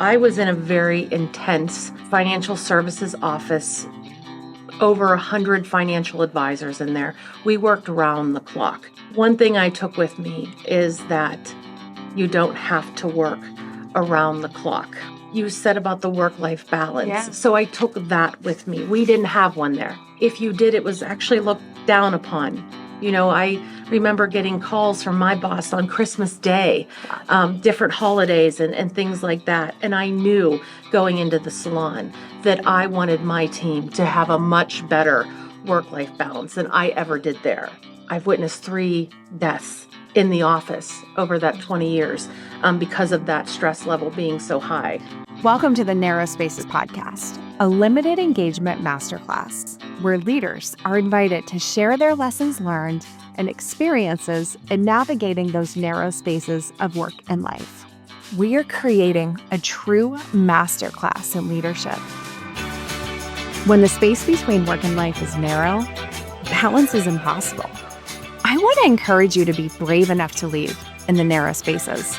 I was in a very intense financial services office, over 100 financial advisors in there. We worked around the clock. One thing I took with me is that you don't have to work around the clock. You said about the work-life balance. Yeah. So I took that with me. We didn't have one there. If you did, it was actually looked down upon. I remember getting calls from my boss on Christmas Day, different holidays and things like that. And I knew going into the salon that I wanted my team to have a much better work-life balance than I ever did there. I've witnessed 3 deaths in the office over that 20 years because of that stress level being so high. Welcome to the NarrowSpaces podcast, a limited engagement masterclass where leaders are invited to share their lessons learned and experiences in navigating those narrow spaces of work and life. We are creating a true masterclass in leadership. When the space between work and life is narrow, balance is impossible. I want to encourage you to be brave enough to lead in the narrow spaces.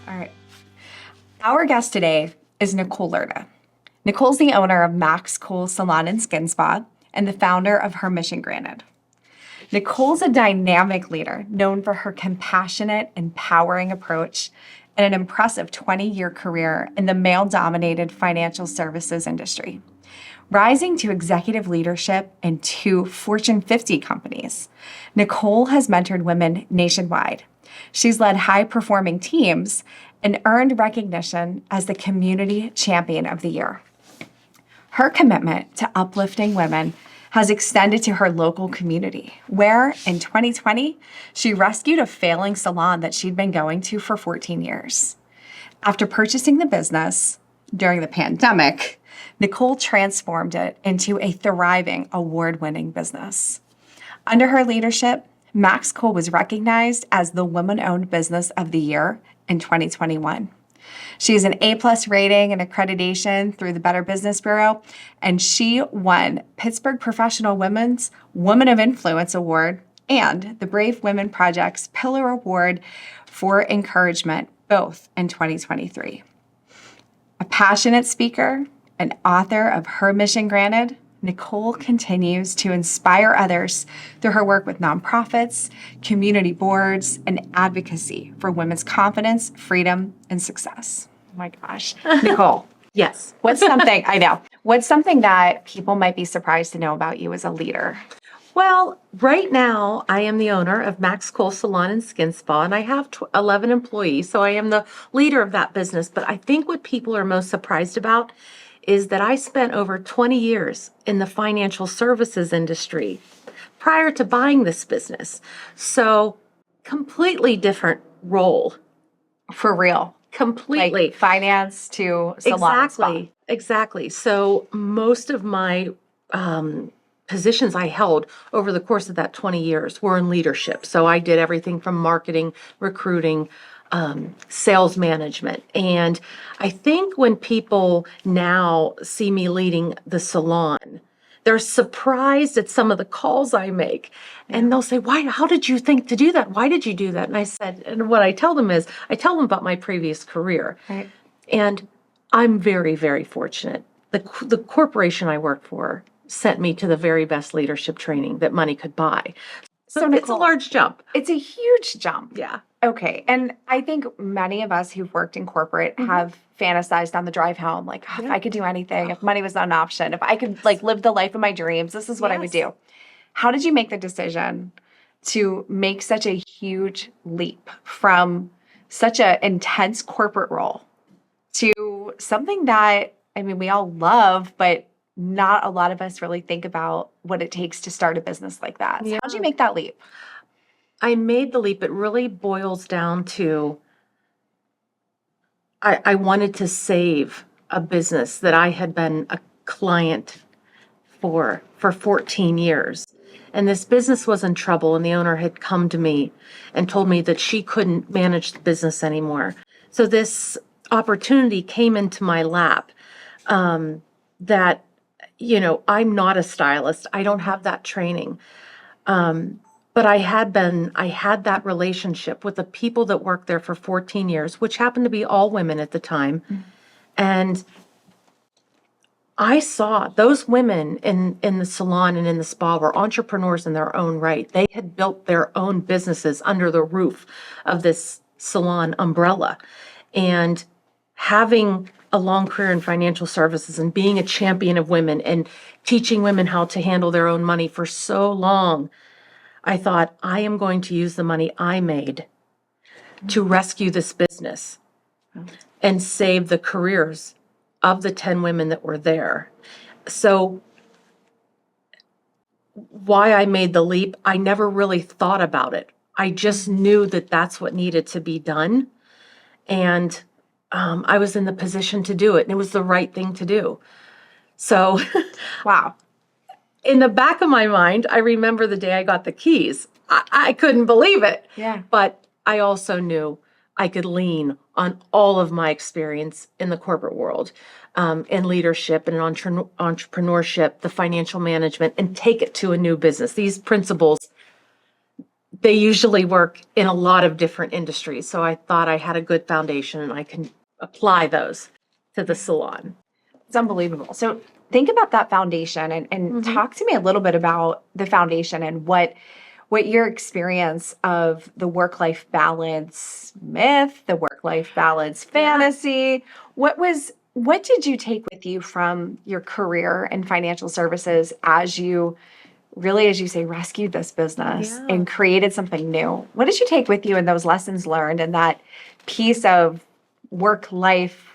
All right. Our guest today is Nicole Lerda. Nicole's the owner of MaxxCole Salon and Skin Spa and the founder of HerMission Granted. Nicole's a dynamic leader known for her compassionate, empowering approach and an impressive 20-year career in the male-dominated financial services industry. Rising to executive leadership in 2 Fortune 50 companies, Nicole has mentored women nationwide. She's led high-performing teams and earned recognition as the Community Champion of the Year. Her commitment to uplifting women has extended to her local community, where in 2020, she rescued a failing salon that she'd been going to for 14 years. After purchasing the business during the pandemic, Nicole transformed it into a thriving, award-winning business. Under her leadership, MaxxCole was recognized as the Women-Owned Business of the Year in 2021. She has an A+ rating and accreditation through the Better Business Bureau, and she won Pittsburgh Professional Women's Women of Influence Award and the Brave Women Project's Pillar Award for Encouragement, both in 2023. A passionate speaker and author of HerMission Granted, Nicole continues to inspire others through her work with nonprofits, community boards, and advocacy for women's confidence, freedom, and success. Oh my gosh. Nicole. Yes. What's something that people might be surprised to know about you as a leader? Well, right now, I am the owner of MaxxCole Salon and Skin Spa, and I have 11 employees, so I am the leader of that business. But I think what people are most surprised about is that I spent over 20 years in the financial services industry prior to buying this business. So, completely different role. For real. Completely. Like finance to salon and spa. Exactly. So, most of my positions I held over the course of that 20 years were in leadership. So, I did everything from marketing, recruiting, sales management. And I think when people now see me leading the salon, they're surprised at some of the calls I make. And they'll say, how did you think to do that? Why did you do that? And I said, and what I tell them is, I tell them about my previous career. Right. And I'm very, very fortunate. The corporation I work for sent me to the very best leadership training that money could buy. So Nicole, it's a large jump. It's a huge jump. Yeah. Okay. And I think many of us who've worked in corporate have fantasized on the drive home, like, if I could do anything, if money was not an option, if I could live the life of my dreams, this is what I would do. How did you make the decision to make such a huge leap from such an intense corporate role to something that, we all love, but not a lot of us really think about what it takes to start a business like that. So how did you make that leap? I made the leap. It really boils down to I wanted to save a business that I had been a client for 14 years. And this business was in trouble, and the owner had come to me and told me that she couldn't manage the business anymore. So this opportunity came into my lap that I'm not a stylist. I don't have that training. But I had that relationship with the people that worked there for 14 years, which happened to be all women at the time. And I saw those women in the salon and in the spa were entrepreneurs in their own right. They had built their own businesses under the roof of this salon umbrella. And having a long career in financial services and being a champion of women and teaching women how to handle their own money for so long, I thought, I am going to use the money I made to rescue this business and save the careers of the 10 women that were there. So why I made the leap, I never really thought about it. I just knew that that's what needed to be done. And I was in the position to do it, and it was the right thing to do. So Wow. in the back of my mind, I remember the day I got the keys. I couldn't believe it. Yeah. But I also knew I could lean on all of my experience in the corporate world, in leadership and entrepreneurship, the financial management, and take it to a new business. These principles, they usually work in a lot of different industries. So I thought I had a good foundation and I can apply those to the salon. It's unbelievable. So think about that foundation and talk to me a little bit about the foundation and what your experience of the work-life balance myth, the work-life balance fantasy, what did you take with you from your career in financial services as you really, as you say, rescued this business and created something new? What did you take with you in those lessons learned and that piece of work-life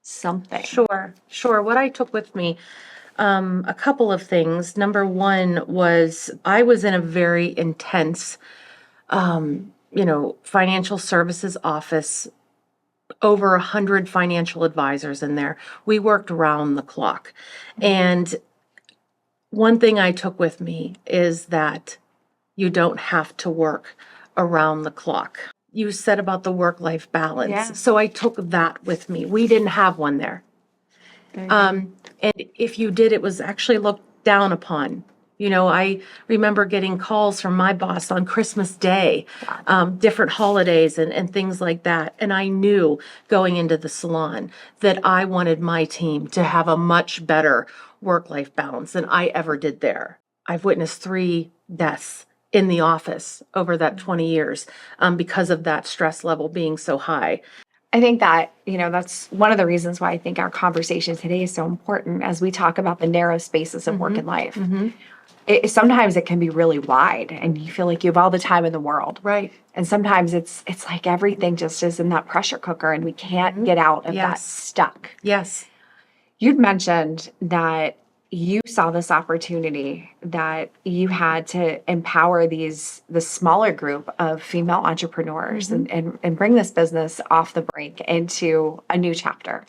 something? Sure. What I took with me, a couple of things. Number one was I was in a very intense, financial services office, over 100 financial advisors in there. We worked round the clock. And one thing I took with me is that you don't have to work around the clock. You said about the work-life balance. Yeah. So I took that with me. We didn't have one there. And if you did, it was actually looked down upon. I remember getting calls from my boss on Christmas Day, different holidays and things like that. And I knew going into the salon that I wanted my team to have a much better work-life balance than I ever did there. I've witnessed 3 deaths in the office over that 20 years because of that stress level being so high. I think that, that's one of the reasons why I think our conversation today is so important as we talk about the narrow spaces of work and life. Sometimes it can be really wide and you feel like you have all the time in the world. Right. And sometimes it's like everything just is in that pressure cooker and we can't get out of that stuck. Yes. You'd mentioned that you saw this opportunity that you had to empower the smaller group of female entrepreneurs and bring this business off the brink into a new chapter.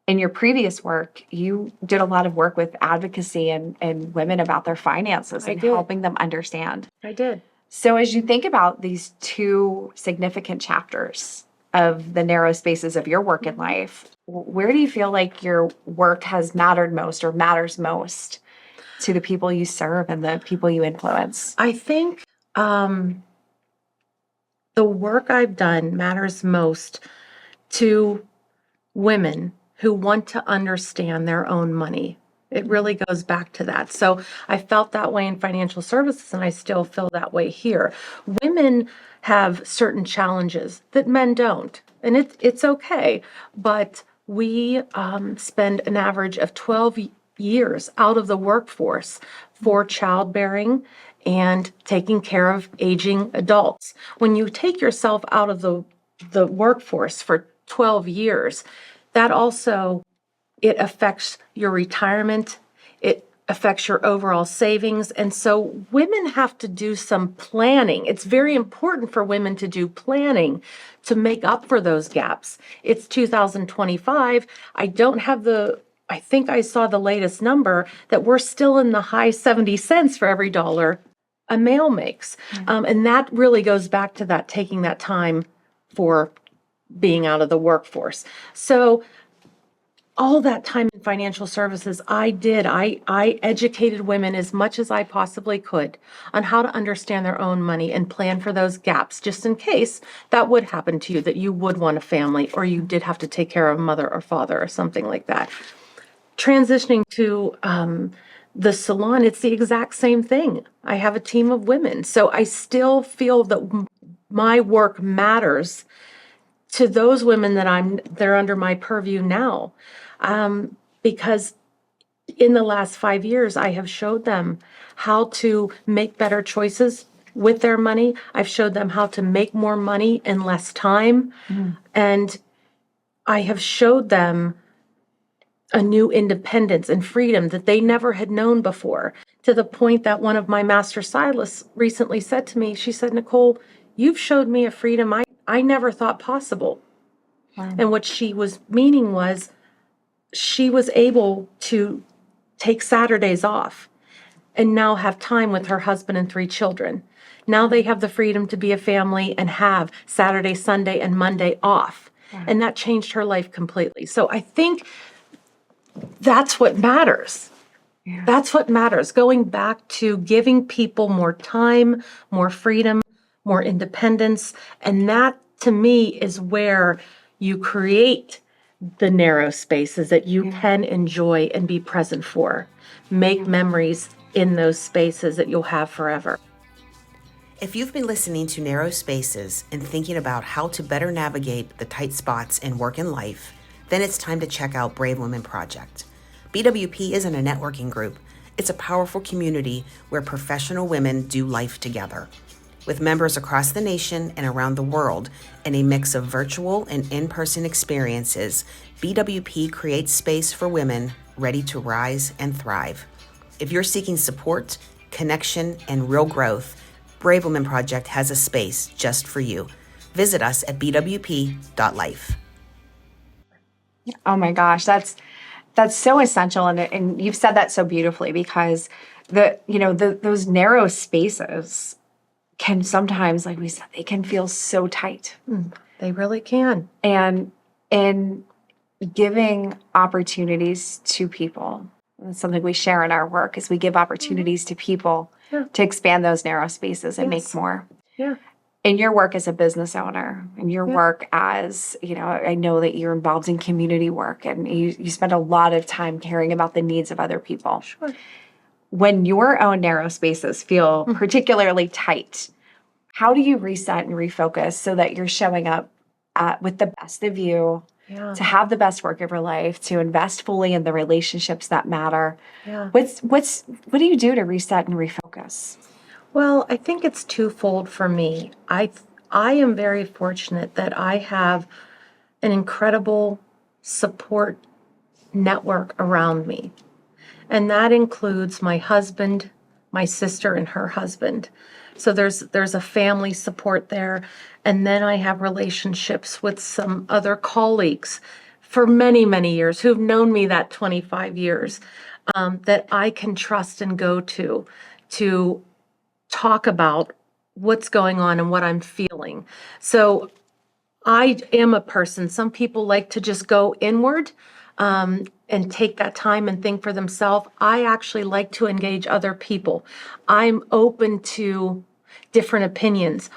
In your previous work, you did a lot of work with advocacy and women about their finances and helping them understand. I did. So as you think about these 2 significant chapters of the narrow spaces of your work in life, where do you feel like your work has mattered most or matters most to the people you serve and the people you influence? I think the work I've done matters most to women who want to understand their own money. It really goes back to that. So I felt that way in financial services, and I still feel that way here. Women have certain challenges that men don't, and it's okay. But we spend an average of 12 years out of the workforce for childbearing and taking care of aging adults. When you take yourself out of the workforce for 12 years, that also, it affects your retirement, it affects your overall savings. And so women have to do some planning. It's very important for women to do planning to make up for those gaps. It's 2025. I think I saw the latest number that we're still in the high 70 cents for every dollar a male makes. And that really goes back to that, taking that time for being out of the workforce. So all that time in financial services, I educated women as much as I possibly could on how to understand their own money and plan for those gaps, just in case that would happen to you, that you would want a family or you did have to take care of a mother or father or something like that. Transitioning to the salon, it's the exact same thing. I have a team of women, so I still feel that my work matters to those women they're under my purview now. Because in the last 5 years, I have showed them how to make better choices with their money. I've showed them how to make more money in less time. And I have showed them a new independence and freedom that they never had known before, to the point that one of my master stylists recently said to me, she said, Nicole, you've showed me a freedom I never thought possible. Wow. And what she was meaning was she was able to take Saturdays off and now have time with her husband and 3 children. Now they have the freedom to be a family and have Saturday, Sunday, and Monday off. Wow. And that changed her life completely. So I think that's what matters. Yeah. That's what matters. Going back to giving people more time, more freedom, more independence. And that, to me, is where you create the narrow spaces that you can enjoy and be present for. Make memories in those spaces that you'll have forever. If you've been listening to Narrow Spaces and thinking about how to better navigate the tight spots in work and life, then it's time to check out Brave Women Project. BWP isn't a networking group. It's a powerful community where professional women do life together. With members across the nation and around the world and a mix of virtual and in-person experiences, BWP creates space for women ready to rise and thrive. If you're seeking support, connection, and real growth, Brave Women Project has a space just for you. Visit us at bwp.life. Oh my gosh, that's so essential, and you've said that so beautifully, because those narrow spaces can sometimes, like we said, they can feel so tight. They really can. And in giving opportunities to people, that's something we share in our work, is we give opportunities to people to expand those narrow spaces and make more. Yeah. In your work as a business owner, in your work as, I know that you're involved in community work, and you spend a lot of time caring about the needs of other people. Sure. When your own narrow spaces feel particularly tight, how do you reset and refocus so that you're showing up with the best of you, to have the best work of your life, to invest fully in the relationships that matter? Yeah. What do you do to reset and refocus? Well, I think it's twofold for me. I am very fortunate that I have an incredible support network around me. And that includes my husband, my sister, and her husband. So there's a family support there. And then I have relationships with some other colleagues for many, many years who've known me that 25 years, that I can trust and go to talk about what's going on and what I'm feeling. So I am a person, some people like to just go inward and take that time and think for themselves. I actually like to engage other people. I'm open to different opinions.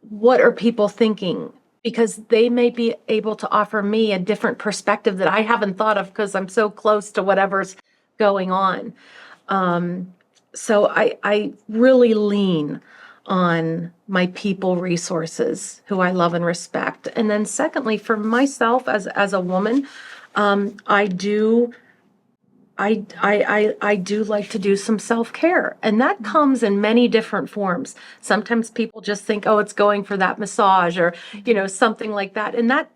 What are people thinking? Because they may be able to offer me a different perspective that I haven't thought of, because I'm so close to whatever's going on. So I really lean on my people resources, who I love and respect. And then secondly, for myself as a woman, I do like to do some self-care, and that comes in many different forms. Sometimes people just think, oh, it's going for that massage or, something like that. And that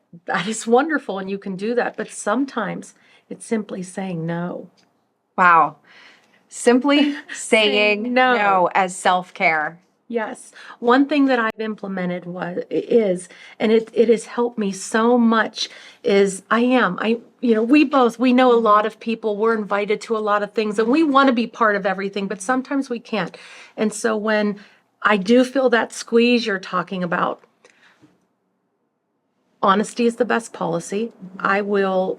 is wonderful, and you can do that. But sometimes it's simply saying no. Wow. Simply saying no. no as self-care. Yes. One thing that I've implemented and it has helped me so much, is we know a lot of people, we're invited to a lot of things, and we want to be part of everything, but sometimes we can't. And so when I do feel that squeeze you're talking about, honesty is the best policy. I will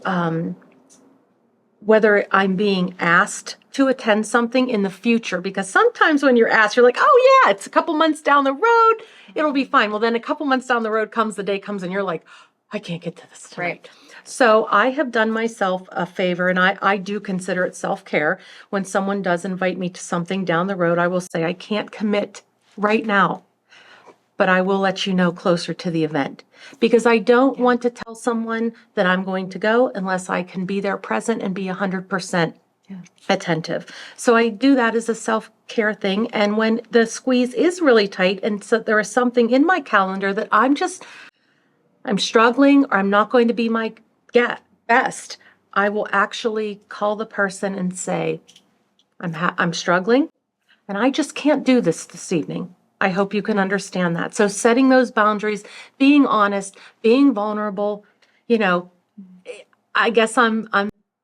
whether I'm being asked to attend something in the future, because sometimes when you're asked, you're like, oh yeah, it's a couple months down the road, it'll be fine. Well, then a couple months down the road the day comes and you're like, I can't get to this tonight. Right. So I have done myself a favor, and I do consider it self-care. When someone does invite me to something down the road, I will say, I can't commit right now, but I will let you know closer to the event, because I don't want to tell someone that I'm going to go unless I can be there present and be 100% attentive. So I do that as a self-care thing. And when the squeeze is really tight and so there is something in my calendar that I'm struggling or I'm not going to be my best, I will actually call the person and say, I'm struggling and I just can't do this evening. I hope you can understand that. So setting those boundaries, being honest, being vulnerable, I guess I'm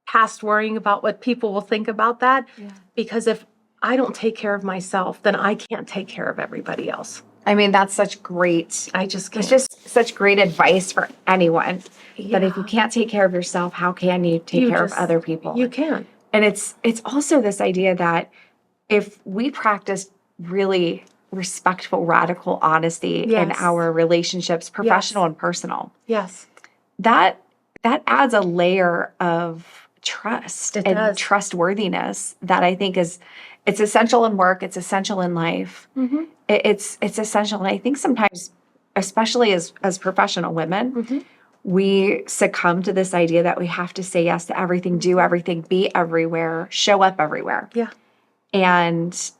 past worrying about what people will think about that, because if I don't take care of myself, then I can't take care of everybody else. I mean, that's such great. I just can't. It's just such great advice for anyone. That if you Yeah. can't take care of yourself, how can you take care of other people? You can. And it's also this idea that if we practice really respectful, radical honesty in Yes. our relationships, professional and personal, Yes. that adds a layer of trust It and does. trustworthiness that I think it's essential in work, it's essential in life. Mm-hmm. It's essential. And I think sometimes, especially as professional women, Mm-hmm. we succumb to this idea that we have to say yes to everything, do everything, be everywhere, show up everywhere. Yeah. And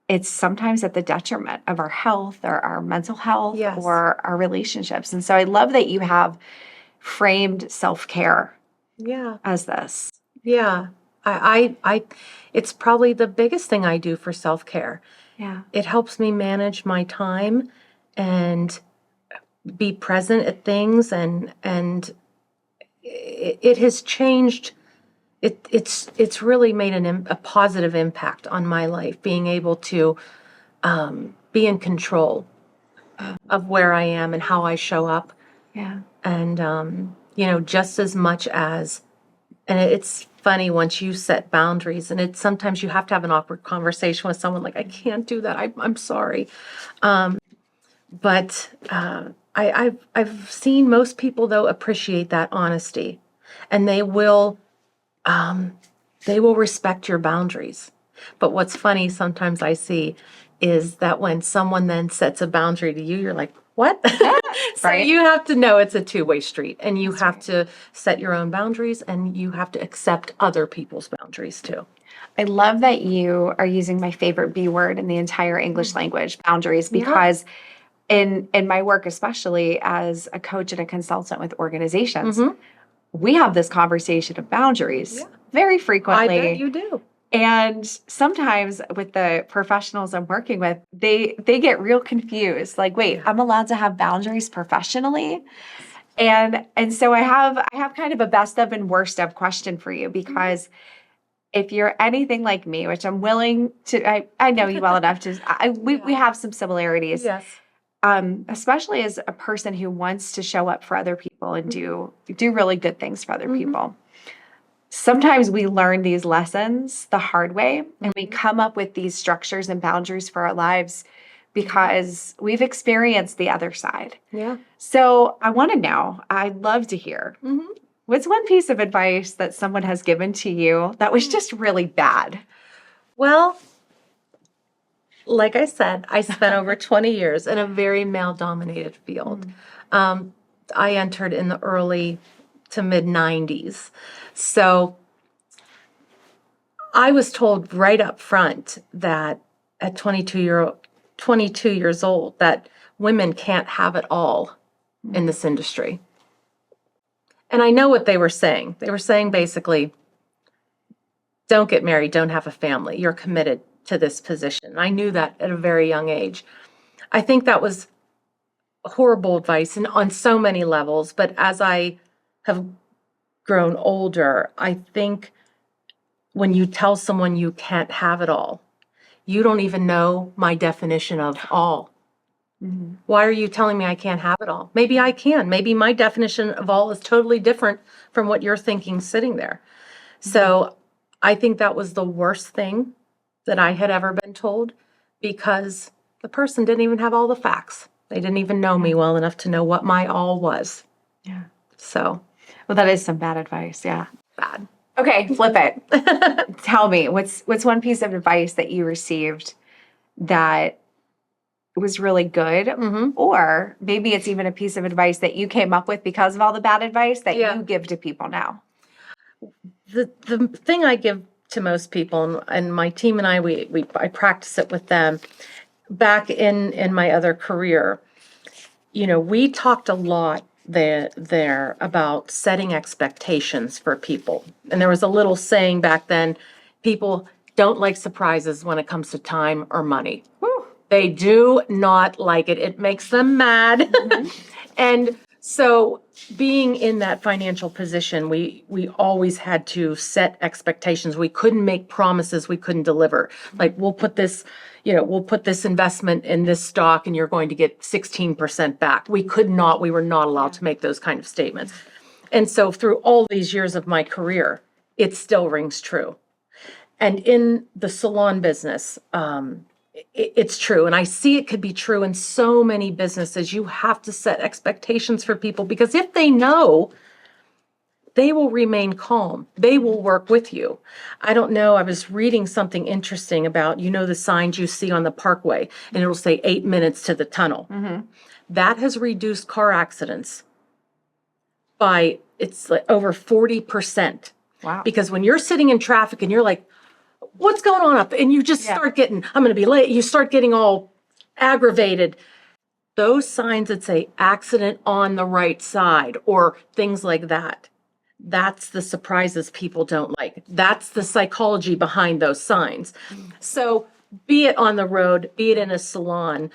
it's sometimes at the detriment of our health or our mental health Yes. or our relationships. And so I love that you have framed self-care Yeah. as this. Yeah. I it's probably the biggest thing I do for self-care. Yeah. It helps me manage my time and be present at things, and it has changed. It's really made a positive impact on my life, being able to be in control of where I am and how I show up, Yeah. and just as much as. And it's funny once you set boundaries, and it's sometimes you have to have an awkward conversation with someone like, I can't do that. I'm sorry. But I've seen most people though appreciate that honesty, and they will respect your boundaries. But what's funny sometimes I see is that when someone then sets a boundary to you, you're like, what? So Right. you have to know it's a two-way street, and you have to set your own boundaries, and you have to accept other people's boundaries too. I love that you are using my favorite B word in the entire English language, boundaries, because in my work, especially as a coach and a consultant with organizations, we have this conversation of boundaries very I frequently. bet you do. And sometimes with the professionals I'm working with, they get real confused. Like, wait, I'm allowed to have boundaries professionally? And so I have kind of a best of and worst of question for you, because if you're anything like me, which I'm willing to, I know you well enough to, we have some similarities. Yes. Especially as a person who wants to show up for other people and do really good things for other people. Sometimes we learn these lessons the hard way, and we come up with these structures and boundaries for our lives because we've experienced the other side. Yeah. So I want to know, I'd love to hear, what's one piece of advice that someone has given to you that was just really bad? Well, like I said, I spent over 20 years in a very male-dominated field. I entered in the early to mid-90s. So I was told right up front that at 22 years old that women can't have it all in this industry. And I know what they were saying. They were saying basically, don't get married, don't have a family. You're committed to this position. I knew that at a very young age. I think that was horrible advice and on so many levels, but as I have grown older, I think when you tell someone you can't have it all, you don't even know my definition of all. Why are you telling me I can't have it all? Maybe I can. Maybe my definition of all is totally different from what you're thinking sitting there. So I think that was the worst thing that I had ever been told, because the person didn't even have all the facts. They didn't even know me well enough to know what my all was. Yeah. So Well, that is some bad advice. Yeah. bad. Okay, flip it. Tell me, what's one piece of advice that you received that was really good, or maybe it's even a piece of advice that you came up with because of all the bad advice that you give to people now? The thing I give to most people, and my team and I practice it with them. Back in my other career, we talked a lot there about setting expectations for people. And there was a little saying back then, people don't like surprises when it comes to time or money. Whew. They do not like it. It makes them mad. And so being in that financial position, we always had to set expectations. We couldn't make promises we couldn't deliver. Like, we'll put this investment in this stock and you're going to get 16% back. We were not allowed to make those kind of statements. And so through all these years of my career, it still rings true. And in the salon business, it's true. And I see it could be true in so many businesses. You have to set expectations for people, because if they know, they will remain calm. They will work with you. I don't know. I was reading something interesting about, the signs you see on the parkway, and it'll say 8 minutes to the tunnel. That has reduced car accidents by, it's like over 40%. Wow. Because when you're sitting in traffic and you're like, what's going on up? And you just start getting, I'm going to be late. You start getting all aggravated. Those signs that say accident on the right side or things like that, that's the surprises people don't like. That's the psychology behind those signs. So be it on the road, be it in a salon,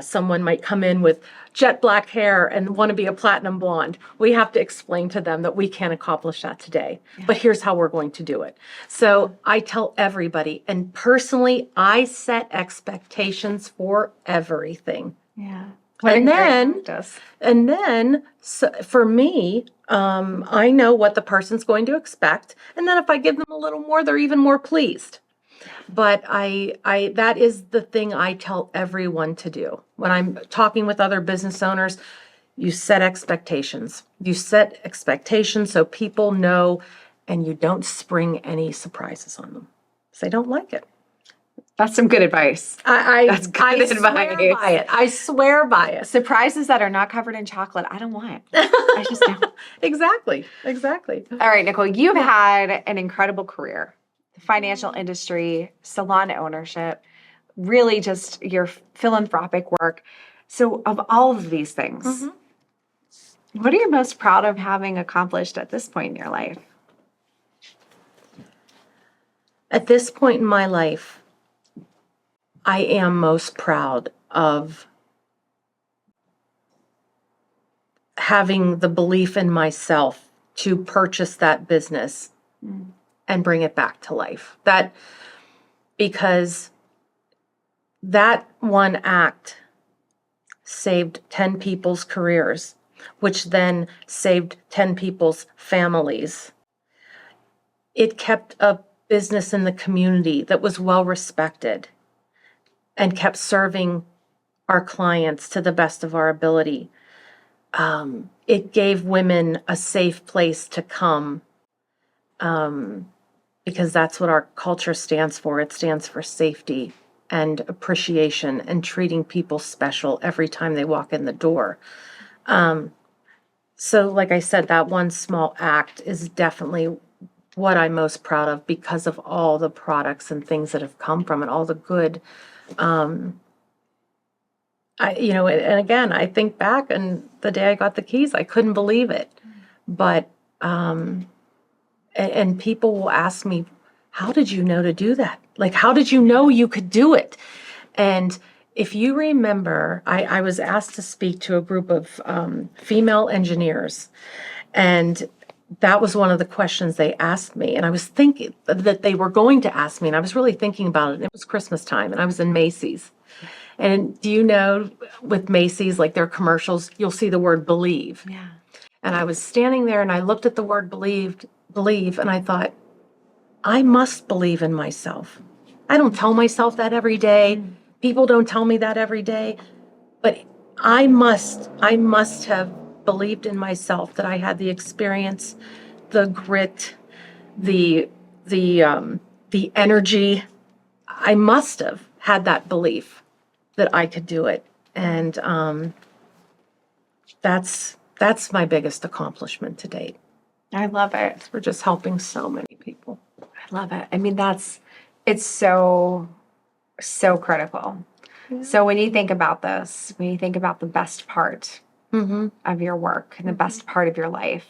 someone might come in with jet black hair and want to be a platinum blonde. We have to explain to them that we can't accomplish that today, but here's how we're going to do it. So I tell everybody, and personally, I set expectations for everything. Yeah. And then for me, I know what the person's going to expect. And then if I give them a little more, they're even more pleased. But that is the thing I tell everyone to do. When I'm talking with other business owners, you set expectations. You set expectations so people know, and you don't spring any surprises on them. So they don't like it. That's some good advice. That's good advice. Swear by it. I swear by it. Surprises that are not covered in chocolate, I don't want. I just don't. Exactly. All right, Nicole, you've had an incredible career. The financial industry, salon ownership, really just your philanthropic work. So of all of these things, what are you most proud of having accomplished at this point in your life? At this point in my life, I am most proud of having the belief in myself to purchase that business and bring it back to life. Because that one act saved 10 people's careers, which then saved 10 people's families. It kept a business in the community that was well respected and kept serving our clients to the best of our ability. It gave women a safe place to come, because that's what our culture stands for. It stands for safety and appreciation and treating people special every time they walk in the door. So like I said, that one small act is definitely what I'm most proud of, because of all the products and things that have come from it, all the good. And again, I think back, and the day I got the keys, I couldn't believe it. But, and people will ask me, how did you know to do that? Like, how did you know you could do it? And if you remember, I was asked to speak to a group of female engineers, and that was one of the questions they asked me. And I was thinking that they were going to ask me, and I was really thinking about it. And it was Christmas time, and I was in Macy's. And do you know, with Macy's, like their commercials, you'll see the word believe. Yeah. And I was standing there and I looked at the word believe, believe, and I thought, I must believe in myself. I don't tell myself that every day. People don't tell me that every day, but I must have believed in myself that I had the experience, the grit, the the energy. I must have had that belief that I could do it, and that's my biggest accomplishment to date. I love it. We're just helping so many people. I love it. I mean, it's so, so critical. So when you think about this, when you think about the best part of your work and the best part of your life,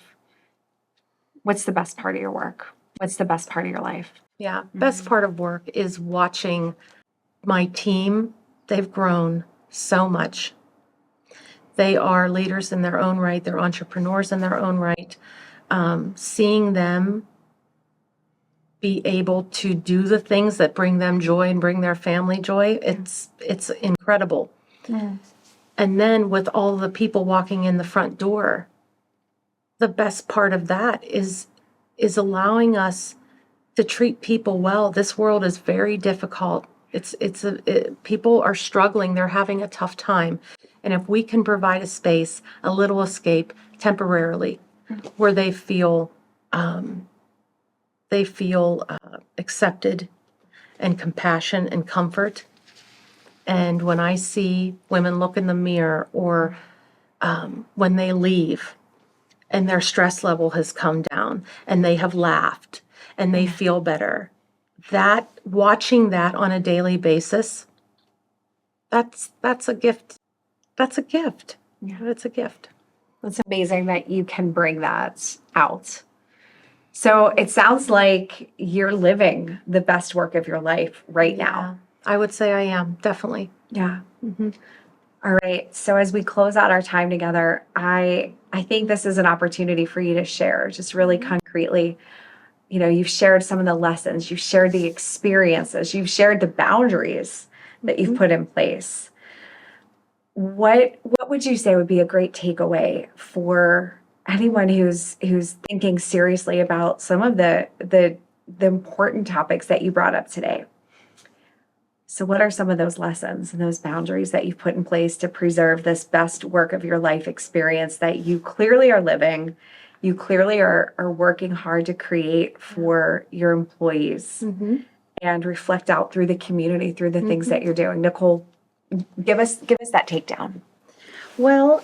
what's the best part of your work? What's the best part of your life? Yeah, best part of work is watching my team. They've grown so much. They are leaders in their own right. They're entrepreneurs in their own right. Seeing them be able to do the things that bring them joy and bring their family joy, it's incredible. And then with all the people walking in the front door, the best part of that is allowing us to treat people well. This world is very difficult. People are struggling. They're having a tough time. And if we can provide a space, a little escape temporarily, where they feel accepted and compassion and comfort. And when I see women look in the mirror, or when they leave and their stress level has come down and they have laughed and they feel better, that watching that on a daily basis, that's a gift. That's a gift. Yeah, it's a gift. It's amazing that you can bring that out. So it sounds like you're living the best work of your life right now. I would say I am, definitely. Yeah. All right. So as we close out our time together, I think this is an opportunity for you to share just really concretely. You know, you've shared some of the lessons, you've shared the experiences, you've shared the boundaries that you've put in place. What would you say would be a great takeaway for anyone who's thinking seriously about some of the important topics that you brought up today? So what are some of those lessons and those boundaries that you've put in place to preserve this best work of your life experience that you clearly are living, you clearly are working hard to create for your employees and reflect out through the community, through the things that you're doing? Nicole, give us that takedown. Well,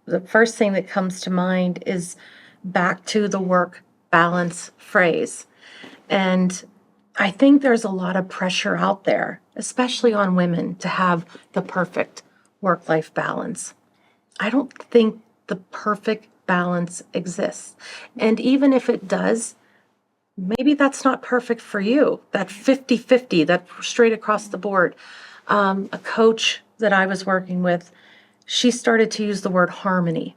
the first thing that comes to mind is back to the work balance phrase. And I think there's a lot of pressure out there, especially on women, to have the perfect work-life balance. I don't think the perfect balance exists. And even if it does, maybe that's not perfect for you. That 50-50, that straight across the board. A coach that I was working with, she started to use the word harmony,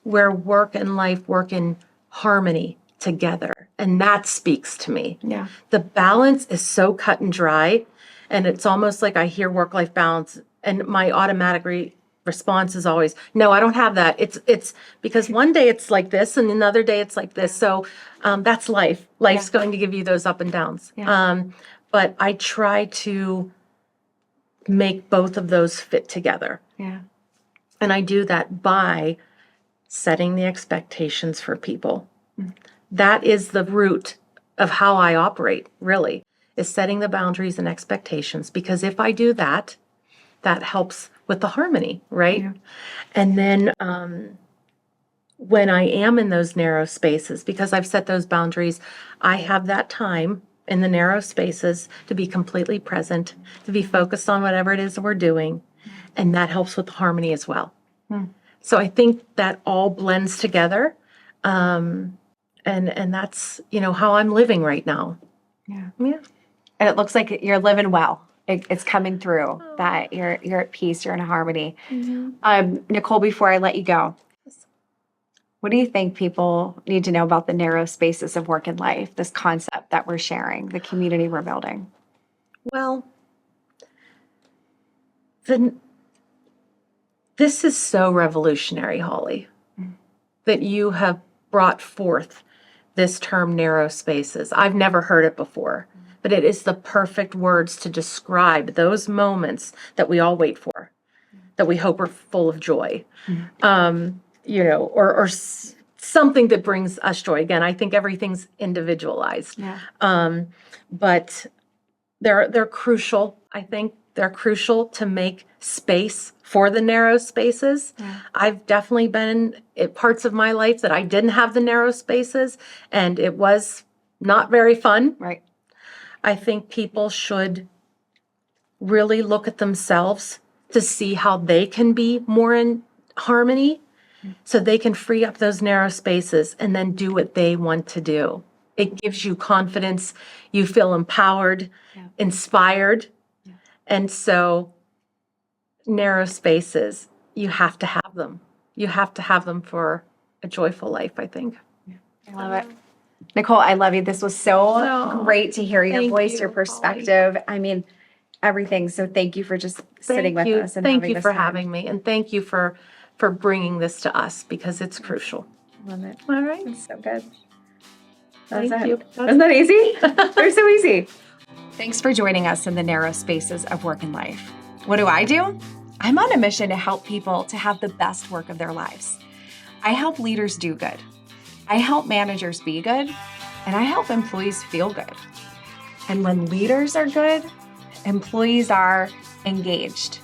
where work and life work in harmony together. And that speaks to me. Yeah. The balance is so cut and dry, and it's almost like I hear work-life balance, and my automatic response is always, no, I don't have that. It's because one day it's like this and another day it's like this. So that's life. Life's going to give you those up and downs. Yeah. But I try to make both of those fit together. Yeah. And I do that by setting the expectations for people. That is the root of how I operate, really, is setting the boundaries and expectations. Because if I do that, that helps with the harmony, right? Yeah. And then when I am in those narrow spaces, because I've set those boundaries, I have that time in the narrow spaces to be completely present, to be focused on whatever it is that we're doing. And that helps with harmony as well. So I think that all blends together. And that's, how I'm living right now. Yeah. Yeah. And it looks like you're living well. It's coming through that you're at peace, you're in harmony. Nicole, before I let you go, what do you think people need to know about the narrow spaces of work and life, this concept that we're sharing, the community we're building? Well, this is so revolutionary, Holly, that you have brought forth this term narrow spaces. I've never heard it before, but it is the perfect words to describe those moments that we all wait for, that we hope are full of joy, or something that brings us joy. Again, I think everything's individualized, but they're crucial. I think they're crucial to make space for the narrow spaces. I've definitely been in parts of my life that I didn't have the narrow spaces, and it was not very fun. Right. I think people should really look at themselves to see how they can be more in harmony, so they can free up those narrow spaces and then do what they want to do. It gives you confidence. You feel empowered, inspired. And so narrow spaces, you have to have them. You have to have them for a joyful life, I think. I love it. Nicole, I love you. This was so great to hear your thank voice, you, your perspective. I mean, everything. So thank you for just sitting with us and thank having you this for time. having me, and thank you for bringing this to us, because it's crucial. Love it. All right. It's so good. That's Thank it. you. Wasn't that easy? They're so easy. Thanks for joining us in the narrow spaces of work and life. What do? I'm on a mission to help people to have the best work of their lives. I help leaders do good. I help managers be good, and I help employees feel good. And when leaders are good, employees are engaged,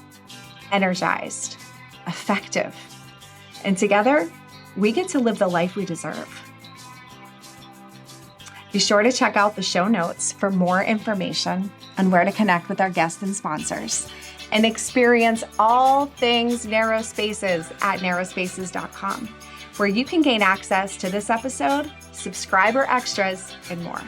energized, effective. And together, we get to live the life we deserve. Be sure to check out the show notes for more information on where to connect with our guests and sponsors, and experience all things Narrow Spaces at narrowspaces.com, where you can gain access to this episode, subscriber extras, and more.